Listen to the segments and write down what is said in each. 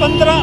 15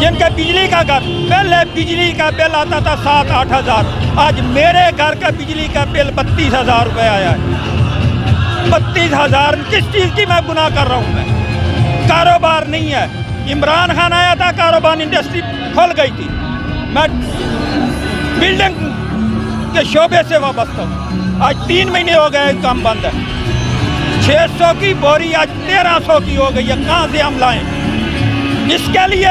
جن کے بجلی کا گھر پہلے بجلی کا بل آتا تھا 7-8 ہزار، آج میرے گھر کا بجلی کا بل 32,000 روپے آیا ہے۔ 32,000 کس چیز کی میں گناہ کر رہا ہوں؟ میں کاروبار نہیں ہے۔ عمران خان آیا تھا، کاروبار انڈسٹری کھل گئی تھی، میں بلڈنگ کے شعبے سے وابستہ ہوں۔ آج 3 مہینے ہو گئے کام بند ہے۔ 600 کی بوری آج 1300 کی ہو گئی ہے، کہاں سے ہم لائیں؟ اس کے لیے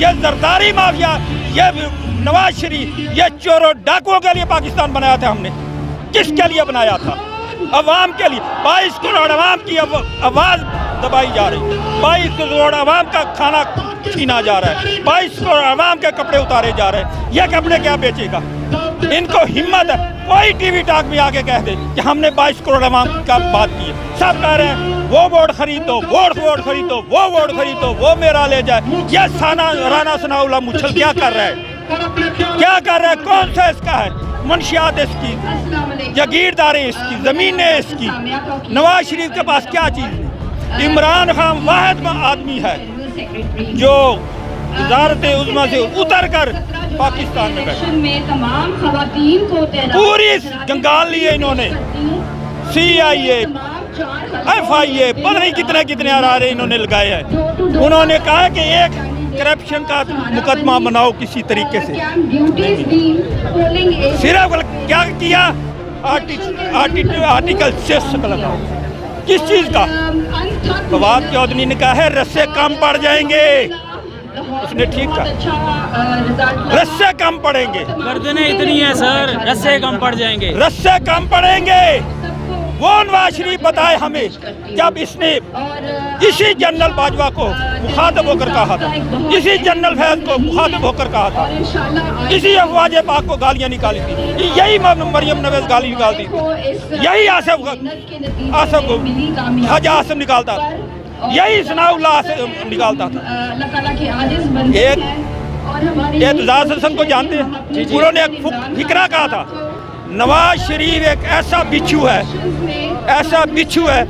یہ زرداری مافیا، یہ نواز شریف، یہ چوروں ڈاکوؤں کے لیے پاکستان بنایا تھا ہم نے۔ کس کے لیے بنایا تھا؟ عوام کے لیے۔ 22 کروڑ عوام کی آواز دبائی جا رہی ہے، 22 کروڑ عوام کا کھانا چھینا جا رہا ہے، 22 کروڑ عوام کے کپڑے اتارے جا رہے ہیں۔ یہ کپڑے کیا بیچے گا؟ ان کو ہمت ہے، کوئی ٹی وی ٹاک میں آگے کہہ دے کہ ہم نے 22 کروڑ عوام کا بات کی ہے۔ سب کہہ رہے ہیں وہ ووٹ خریدو، ووٹ خریدو، وہ ووٹ خریدو، وہ میرا لے جائے۔ یہ رانا ثناءاللہ مچھل کیا کر رہا ہے؟ کیا کر رہا ہے؟ کون سا اس کا ہے؟ منشیات اس کی، جاگیرداریں اس کی، زمینیں اس کی۔ نواز شریف کے پاس کیا چیز ہے؟ عمران خان واحد آدمی ہے جو وزارت عظمیٰ سے اتر کر پاکستان میں بیٹھے۔ پوری جنگال لیے انہوں نے، CIA، FIA، پتہ نہیں کتنے ادارے انہوں نے لگائے ہیں۔ انہوں نے کہا کہ ایک کرپشن کا مقدمہ بناؤ کسی طریقے سے۔ صرف کیا کیا؟ آرٹیکل 6 کا لگاؤ۔ کس چیز کا؟ فواد چودھری نے کہا ہے رسے کم پڑ جائیں گے، اس نے ٹھیک کہا، رسے کم پڑیں گے۔ گردنیں اتنی ہیں سر، رسے کم پڑ جائیں گے، رسے کم پڑیں گے۔ وہ نواز شریف بتائے ہمیں جب اس نے اسی جنرل باجوہ کو مخاطب ہو کر کہا تھا، اسی جنرل فیض کو مخاطب ہو کر کہا تھا، اسی افواج پاک کو گالیاں نکالی تھی، یہی مریم نویز گالی نکالتی تھی، یہی حاجی آصم نکالتا تھا، یہی ثناء اللہ نکالتا تھا۔ ایک اعتزاز حسن کو جانتے ہیں، انہوں نے ایک فکرہ کہا تھا، نواز شریف ایک ایسا بچھو ہے، ایسا بچھو ہے،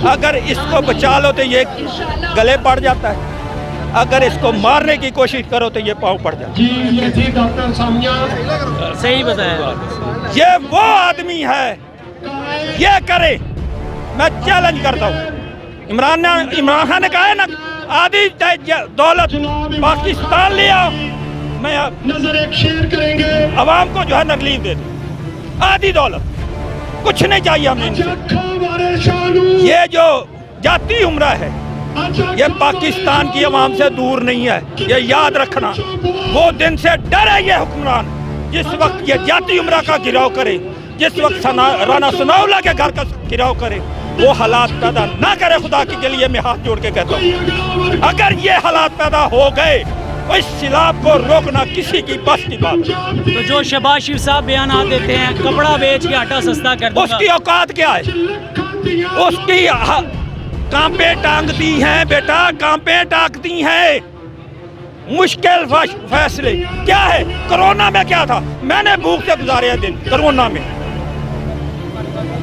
اگر اس کو بچا لو تو یہ گلے پڑ جاتا ہے، اگر اس کو مارنے کی کوشش کرو تو یہ پاؤں پڑ جاتا ہے۔ صحیح بتایا۔ یہ وہ آدمی ہے، یہ کرے، میں چیلنج کرتا ہوں۔ عمران خان نے کہا ہے نا آدھی دولت پاکستان لیا، میں عوام کو جو ہے نقلیب دے دوں، آدھی دولت، کچھ نہیں چاہیے ہمیں ان سے۔ یہ جو جاتی عمرہ ہے یہ پاکستان کی عوام سے دور نہیں ہے، یہ یاد رکھنا۔ وہ دن سے ڈر ہے یہ حکمران جس وقت یہ جاتی عمرہ کا گراؤ کرے، جس وقت رانا ثناء اللہ کے گھر کا گراؤ کرے، وہ حالات پیدا نہ کرے۔ خدا کے لیے میں ہاتھ جوڑ کے کہتا ہوں، اگر یہ حالات پیدا ہو گئے اس سیلاب کو روکنا کسی کی بس کی بات۔ تو جو شہباز شریف صاحب بیانات دیتے ہیں کپڑا بیچ کے آٹا سستا کر دوں گا، اس کی اوقات کیا ہے؟ اس کی کانپیں ٹانگتی ہیں بیٹا، کانپیں ٹانگتی ہیں۔ مشکل فیصلے کیا ہے؟ کرونا میں کیا تھا؟ میں نے بھوک سے گزارے دن کرونا میں،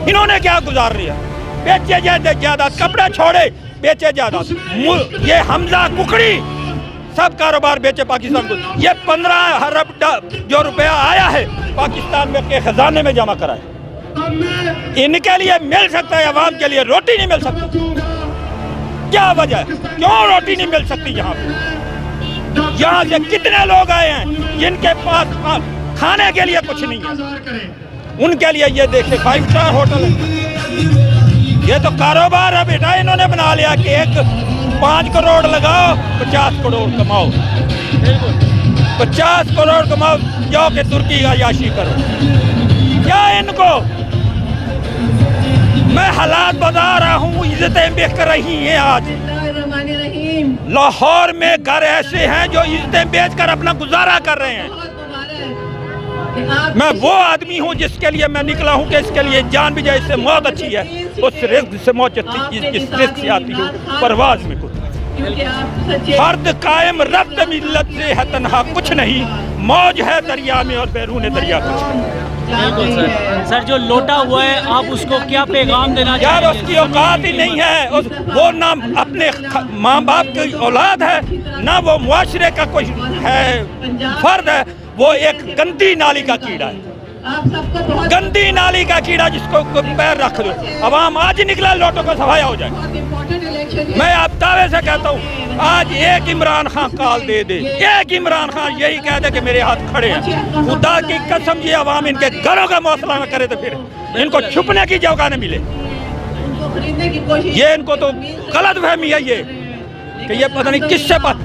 انہوں نے کیا گزار رہا؟ بیچے جائیداد، کپڑے چھوڑے بیچے جائیداد، یہ حمزہ ککڑی سب کاروبار بیچے پاکستان کو۔ یہ 15 ارب جو روپیہ آیا ہے پاکستان میں کے خزانے میں جمع کرا ہے، ان کے لیے مل سکتا ہے، عوام کے لیے روٹی نہیں مل سکتی۔ کیا وجہ ہے؟ کیوں روٹی نہیں مل سکتی یہاں پہ؟ یہاں سے کتنے لوگ آئے ہیں جن کے پاس کھانے کے لیے کچھ نہیں ہے، ان کے لیے یہ دیکھیں 5 اسٹار ہوٹل ہے۔ یہ تو کاروبار ہے بیٹا، انہوں نے بنا لیا کہ ایک 5 کروڑ لگاؤ 50 کروڑ کماؤ، 50 کروڑ کماؤ، جاؤ کہ ترکی کا عیاشی کرو۔ کیا ان کو میں حالات بتا رہا ہوں، عزتیں بک رہی ہیں۔ آج لاہور میں گھر ایسے ہیں جو عزتیں بیچ کر اپنا گزارا کر رہے ہیں۔ میں وہ آدمی ہوں جس کے لیے میں نکلا ہوں کہ اس کے لیے جان بھی جائے، اس سے موت اچھی ہے، اس رزق سے موت اچھی، جس رزق سے آتی ہوں پرواز میں کچھ۔ فرد قائم ربط ملت سے ہے تنہا کچھ نہیں، موج ہے دریا میں اور بیرون دریا کچھ نہیں۔ بالکل سر. سر جو لوٹا ہوا ہے آپ اس کو کیا پیغام دینا یار چاہیں اس گے؟ کی اوقات ہی نہیں ہے. وہ نہ اپنے ماں باپ کی اولاد ہے, نہ وہ معاشرے کا کوئی ہے فرد ہے. وہ ایک گندی نالی کا کیڑا ہے, گندی نالی کا کیڑا جس کو پیر رکھ دو. عوام آج نکلا لوٹوں کا سفایا ہو جائے. میں آپ دعوے سے کہتا ہوں آج ایک عمران خان کال دے دے, ایک عمران خان یہی کہہ دے کہ میرے ہاتھ کھڑے ہیں, خدا کی قسم یہ عوام ان کے گھروں کا موصلہ نہ کرے تو پھر ان کو چھپنے کی جگہ نہ ملے. یہ ان کو تو غلط فہمی ہے یہ کہ یہ پتہ نہیں کس سے بات.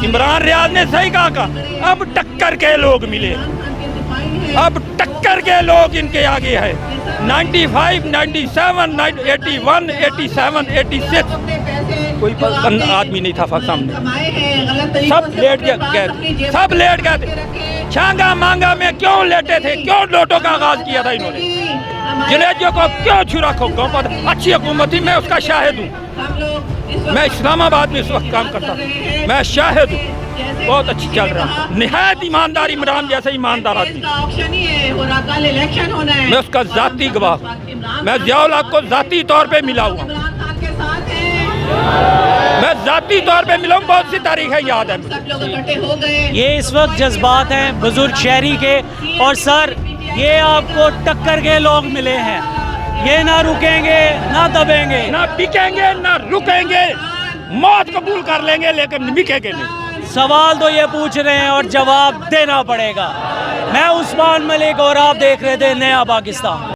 عمران ریاض نے صحیح کہا, اب ٹکر کے لوگ ملے, اب ٹکر کے لوگ ان کے آگے ہے. 95, 97, 81, 87, 86 کوئی آدمی نہیں تھا سامنے, سب لیٹ گئے, سب لیٹ گئے تھے. چھانگا مانگا میں کیوں لیٹے تھے, کیوں لوٹوں کا آغاز کیا تھا انہوں نے, جلیجوں کو کیوں چھرا کھو. اچھی حکومت تھی, میں اس کا شاہد ہوں. میں اسلام آباد میں اس وقت کام کرتا تھا, میں شاہد ہوں. بہت اچھی چل رہا, نہایت ایماندار, عمران جیسے ایماندار آدمی. میں اس کا ذاتی گواہ, میں ضیاء الحق کو ذاتی طور پہ ملا ہوا, میں ذاتی طور پہ ملا ہوں. بہت سی تاریخیں یاد ہیں. یہ اس وقت جذبات ہیں بزرگ شہری کے. اور سر یہ آپ کو ٹکر کے لوگ ملے ہیں, یہ نہ رکیں گے نہ دبیں گے, نہ بکیں گے نہ رکیں گے. موت قبول کر لیں گے لیکن بکیں گے نہیں. سوال تو یہ پوچھ رہے ہیں اور جواب دینا پڑے گا. میں عثمان ملک اور آپ دیکھ رہے تھے نیا پاکستان.